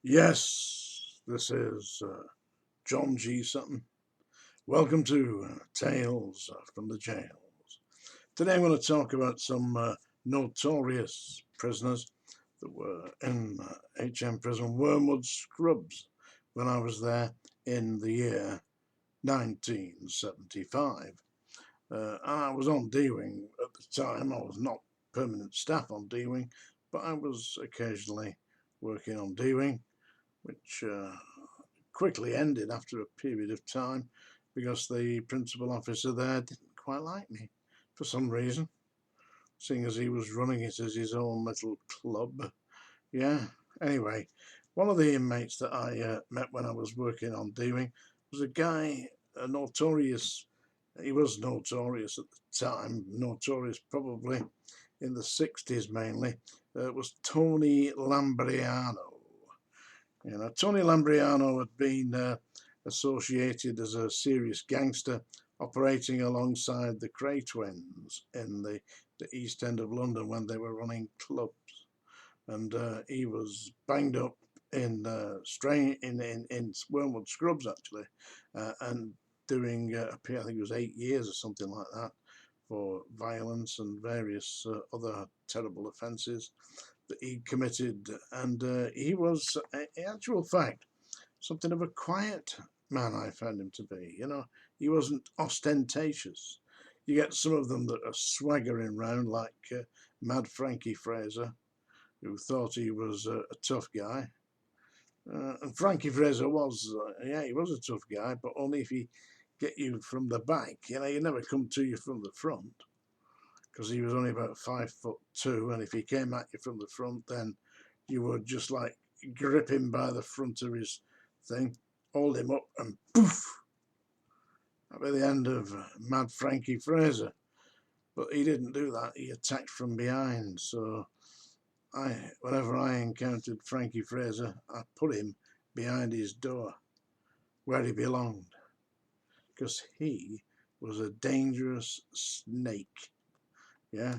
Yes, this is John G. Sutton. Welcome to Tales from the Jails. Today I'm going to talk about some notorious prisoners that were in HM Prison Wormwood Scrubs when I was there in the year 1975. I was on D-Wing at the time. I was not permanent staff on D-Wing, but I was occasionally working on D-Wing, which quickly ended after a period of time because the principal officer there didn't quite like me for some reason, seeing as he was running it as his own little club. Yeah, anyway, one of the inmates that I met when I was working on D-Wing was a guy, a notorious, he was notorious at the time, notorious probably in the 60s mainly, was Tony Lambriano. Tony Lambriano had been associated as a serious gangster operating alongside the Kray twins in the East End of London when they were running clubs. And he was banged up in in Wormwood Scrubs actually, and doing I think it was 8 years or something like that for violence and various other terrible offences that he committed. And he was, in actual fact, something of a quiet man, I found him to be. He wasn't ostentatious. You get some of them that are swaggering round like Mad Frankie Fraser, who thought he was a tough guy. And Frankie Fraser was, yeah, he was a tough guy, but only if he get you from the back. He never come to you from the front because he was only about 5'2", and if he came at you from the front, then you would just like grip him by the front of his thing, hold him up, and poof, that'd be the end of Mad Frankie Fraser. But he didn't do that. He attacked from behind. So whenever I encountered Frankie Fraser, I put him behind his door where he belonged, because he was a dangerous snake. Yeah,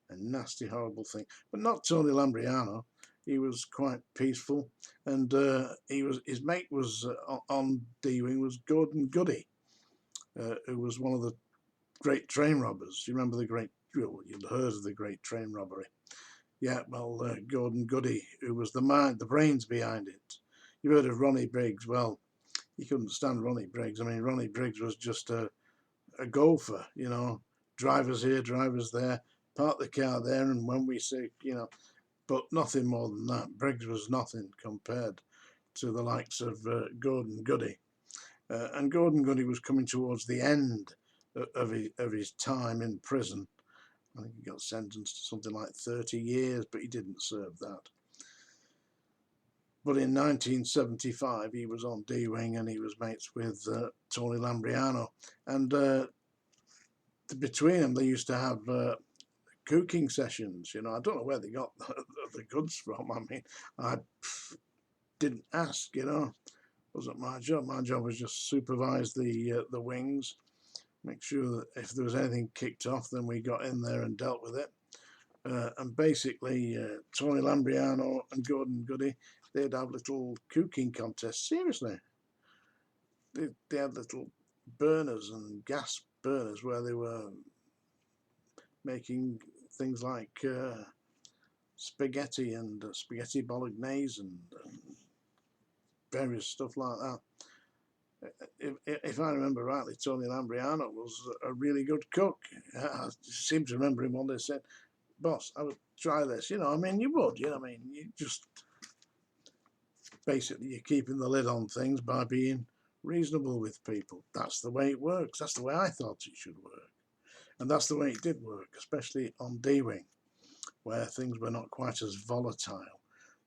a nasty, horrible thing. But not Tony Lambriano. He was quite peaceful, and his mate was on D-Wing was Gordon Goody, who was one of the great train robbers. You remember you'd heard of the great train robbery. Yeah, well, Gordon Goody, who was the brains behind it. You heard of Ronnie Briggs. Well, you couldn't stand Ronnie Briggs. I mean, Ronnie Briggs was just a gopher, drivers here, drivers there, park the car there, and when we say, but nothing more than that. Briggs was nothing compared to the likes of Gordon Goody. And Gordon Goody was coming towards the end of his time in prison. I think he got sentenced to something like 30 years, but he didn't serve that. But in 1975, he was on D-Wing and he was mates with Tony Lambriano. And between them, they used to have cooking sessions. I don't know where they got the goods from. I mean, I didn't ask. Wasn't my job. My job was just supervise the wings, make sure that if there was anything kicked off, then we got in there and dealt with it. And basically, Tony Lambriano and Gordon Goody, they'd have little cooking contests. Seriously, they had little burners and gas burners where they were making things like spaghetti and spaghetti bolognese and various stuff like that. If I remember rightly, Tony Lambriano was a really good cook. I seem to remember him one day said, "Boss, I would try this." I mean, you would. I mean, you just basically you're keeping the lid on things by being reasonable with people. That's the way it works. That's the way I thought it should work, and that's the way it did work, especially on D-Wing, where things were not quite as volatile.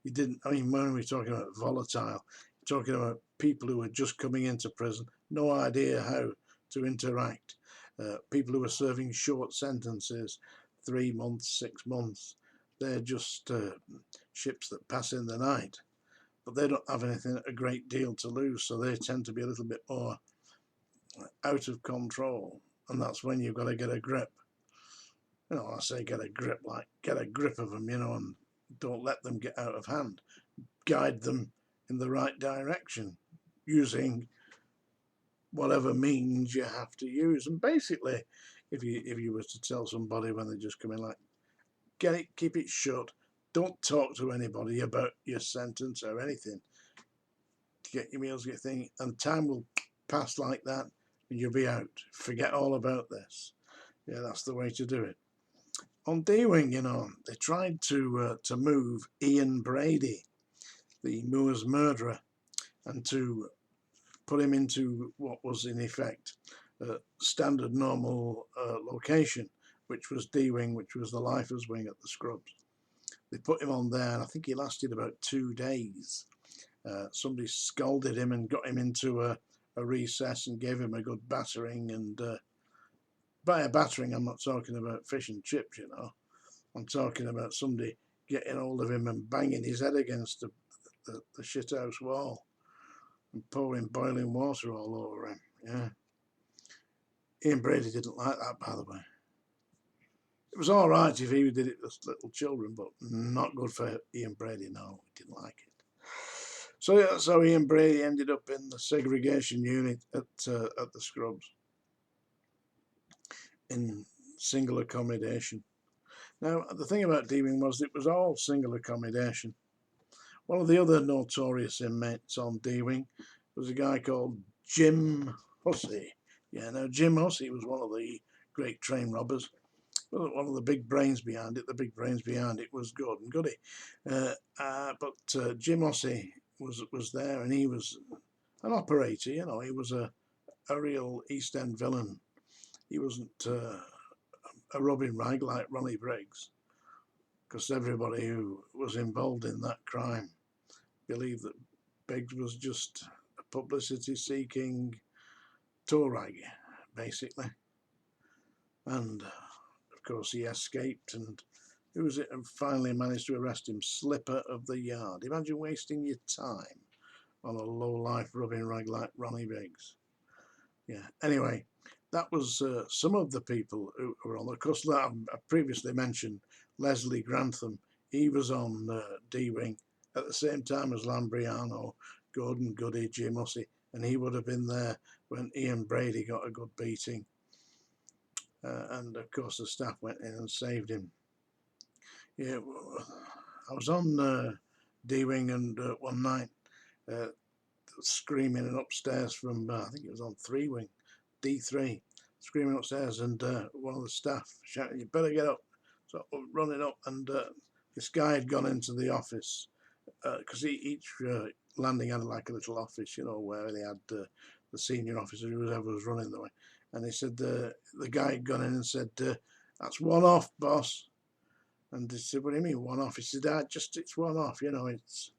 You didn't. I mean, when we're talking about volatile, you're talking about people who were just coming into prison, no idea how to interact. People who are serving short sentences, 3 months, 6 months. They're just ships that pass in the night, but they don't have anything a great deal to lose, so they tend to be a little bit more out of control, and that's when you've got to get a grip. I say get a grip of them, and don't let them get out of hand. Guide them in the right direction using whatever means you have to use. And basically, if you were to tell somebody when they just come in, like, get it, keep it shut, don't talk to anybody about your sentence or anything, get your meals, get your thing, and time will pass like that and you'll be out. Forget all about this. Yeah, that's the way to do it. On D-Wing, you know, they tried to move Ian Brady, the Moors murderer, and to put him into what was in effect a standard normal location, which was D-Wing, which was the Lifers wing at the Scrubs. They put him on there, and I think he lasted about 2 days. Somebody scolded him and got him into a recess and gave him a good battering. And by a battering, I'm not talking about fish and chips, you know. I'm talking about somebody getting hold of him and banging his head against the shithouse wall and pouring boiling water all over him. Yeah. Ian Brady didn't like that, by the way. It was all right if he did it with little children, but not good for Ian Brady. No, he didn't like it. So yeah, so Ian Brady ended up in the segregation unit at the Scrubs in single accommodation. Now, the thing about D-Wing was it was all single accommodation. One of the other notorious inmates on D-Wing was a guy called Jim Hussey. Yeah, now Jim Hussey was one of the great train robbers. One of the big brains behind it. The big brains behind it was Goody. But Jim Hussey was there, and he was an operator. You know, he was a real East End villain. He wasn't a robbing rag like Ronnie Briggs, because everybody who was involved in that crime believed that Briggs was just a publicity-seeking tour rag, basically. And of course, he escaped, and who was it? And finally managed to arrest him. Slipper of the Yard. Imagine wasting your time on a low-life rubbing rag like Ronnie Briggs. Yeah. Anyway, that was some of the people who were on. Of course, I previously mentioned Leslie Grantham. He was on D-Wing at the same time as Lambriano, Gordon, Goody, Jim Hussey, and he would have been there when Ian Brady got a good beating. And of course, the staff went in and saved him. Yeah, I was on D-Wing, and one night, screaming upstairs from, I think it was on 3-Wing, D3, screaming upstairs, and one of the staff shouting, "You better get up." So running up, and this guy had gone into the office, because each landing had like a little office, you know, where they had the senior officer, whoever was running the way. And he said, the guy had gone in and said, "That's one off, boss." And he said, "What do you mean one off?" He said, it's one off, you know. It's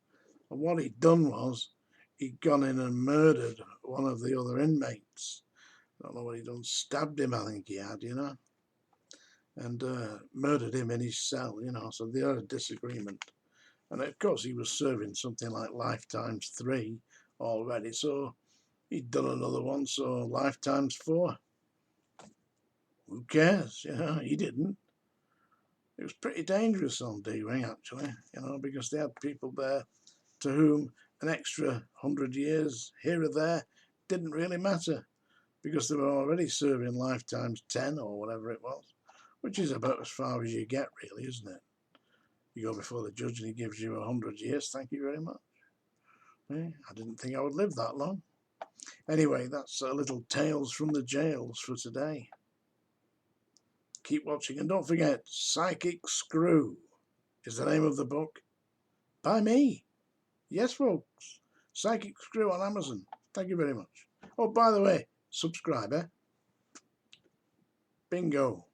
And what he'd done was he'd gone in and murdered one of the other inmates. I don't know what he'd done, stabbed him, I think he had, you know, and murdered him in his cell, you know. So they had a disagreement. And of course, he was serving something like life times 3 already. So he'd done another one, so life times 4. Who cares? You know, he didn't. It was pretty dangerous on D-Wing, actually, you know, because they had people there to whom an extra 100 years here or there didn't really matter, because they were already serving life times 10 or whatever it was, which is about as far as you get, really, isn't it? You go before the judge and he gives you 100 years, thank you very much. I didn't think I would live that long. Anyway, that's a little Tales from the Jails for today. Keep watching, and don't forget, Psychic Screw is the name of the book by me. Yes, folks, Psychic Screw on Amazon. Thank you very much. Oh, by the way, subscribe, eh? Bingo.